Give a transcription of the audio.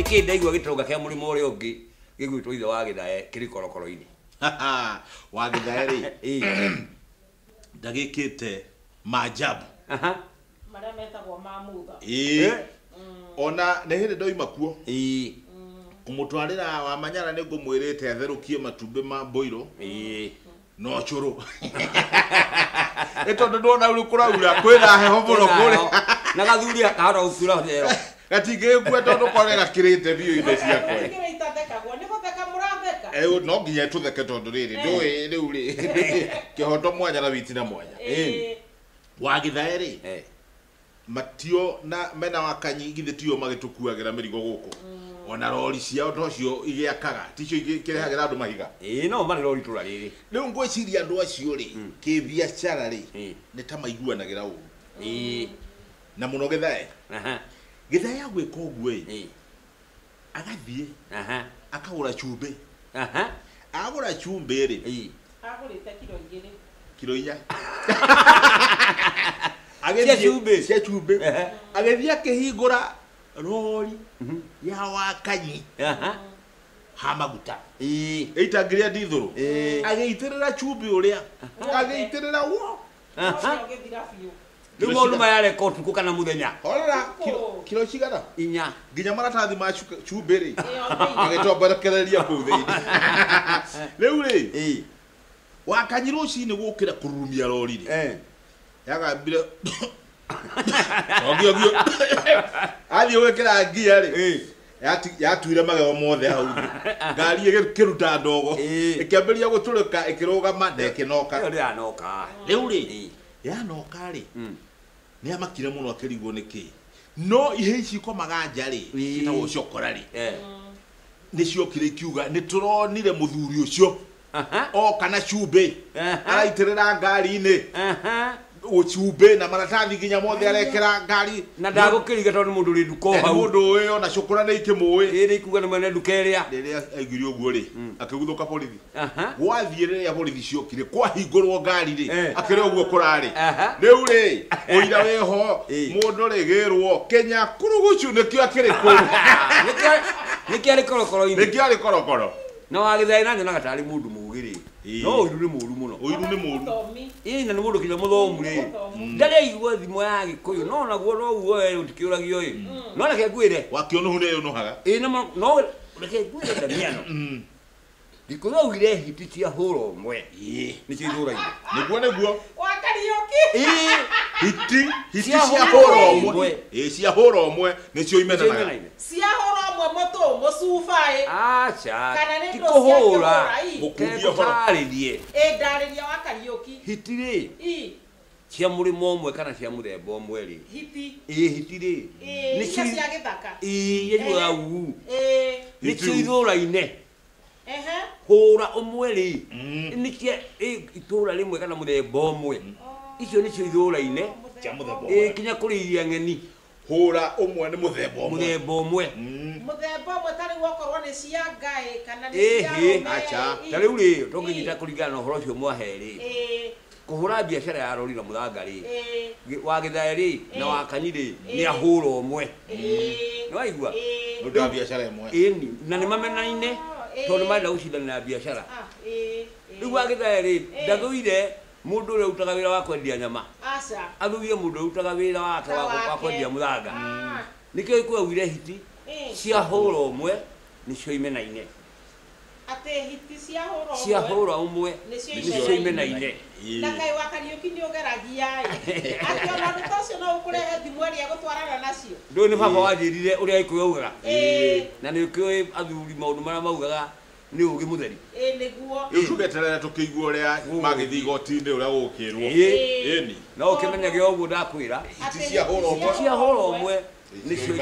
niki ndaigua gitonga kia murimo uri ungi gigwitwo ithe wa Githae kiri korokoro-ini wa Githae ri ndagikite maajabu maria metagwo mamutha ona ne hindi ndoima kuo kumutwarira wa Manyara ni ngumwirite atherukie matumbi ma Mboiro no churu eto ndona uri kuraura kwira heho muno kure na gathuri akahora ukura thero gatige gwe tondu korera kirite biu inde ciakwa kire itathekagwo ni gutheka muratheka no nginya tutheke tondu riri ndui riu ri kihoto mwanya na witina mwanya wa Githae ri matio na mena wakanyi githe tio magitukuagira mirigo guku ona rori ciao tocio igiakaga ticio ikirehagira andu mahiga no mari rori tura riri riu ngwiciria andu acio ri ki biacara ri ni ta maiguanagira uru na muno Githae Githae agwika uguo agathie akagura chumbe agura chumbe ri agurite kilo 2 kilo 4 cia chumbe agethia kihingura rori ya wakanyi ha maguta eitangiria ndithuru ageitirira chumbe uria ageitirira wo Ndio maundu mayare kotu kukana muthenya horera kilo cigana 4 nginya maratathi ma chumbe ri agitomberekereria kuu thiini riu ri wakanyi rucini gukira kurumia rori ri yagambire ogio athi wekera ngia ri yatuire magego mothe hau ngari ikiruta ndogo ikiamberia guturika ikirugama na ikinoka riu ri yanoka ri ni amakire muno akirigwo niki no ihe ici komaga ri citagwo cokora ri ni ciokire ikiuga ni turonire muthuri ucio o kana chumbe araitirira ngari-ini uchumbe na maratathi ginya mothe arekera ngari na ndagukiriga tondu mundu ri nduko hau mundu uyo na cukura ni ikimui iri ikuga ni mwene nduka iria riria aigire uguo ri akiguthuka borithi gwathie riria borithi ciokire kwahingurwo ngari ri akire uguo kurari riu ri uira weho mundu rigirwo Kenya kurugucu nikio akire ku nikio ari korokoro-ini nikio ari korokoro na wa Githae na nyona gatari mundu mugiri no uiru ni muru muno uiru ni muru na ni mundu kinya muthomu ri ndare igwa thimo ya Gikuyu no naguo no uo utikiuragio no reke ngwire wakio hune yo no haga no reke ngwire ndamiano Gikuyu ugire hiti cia huro mwe ni cio ithura-ini niguo wa Kariuki hiti cia huro mwe cia huro mwe ni cio imenanaga cia huro mwe moto mucubai acha kana ni kuhura gukuvia horo ndaririe ndariria wa Kariuki hiti ri cia murimo omwe kana cia muthemba omwe ri hiti ri ni cia githaka yeju au ni cio ithura-ini hura omwe ri ni cia itura rimwe kana muthemba omwe icio ni cio ithura-ini cia muthemba kinya kuriria ng'eni hura omwe ni muthemba omwe tari wokorwo ni cia Ngai kana ni cia acha tari uri tonginyita kuringana na uhoro ucio mwaheri kuhura biashara ya rori na muthanga ri wa Githae ri na wa Kanyi ri ni ahura omwe ni waigua ndio biashara imwe na ni mamenaine tondu marenda gucindana na biashara riu wa Githae ri ndathuire mundu uri utaga wira wa kwendia nyama athuire mundu utaga wira wake wa kwendia muthanga nikio ikuaguire hiti cia hura omwe nicio imenaine ate hiti cia hura omwe nicio imenaine na kai wa Kariuki ni ogeragia ati ona ndocio no ukurehe thimu ria gutwarana nacio ndu ni baba wanjirire uria ikuugaga na ni ukioi athuri maundu maria maugaga ni ugi mutheri niguo tugeterera tukigua uria magithi goti-ini uria gukirwo ni no ukimenyage uguo ndakwira hiti cia hura omwe nicio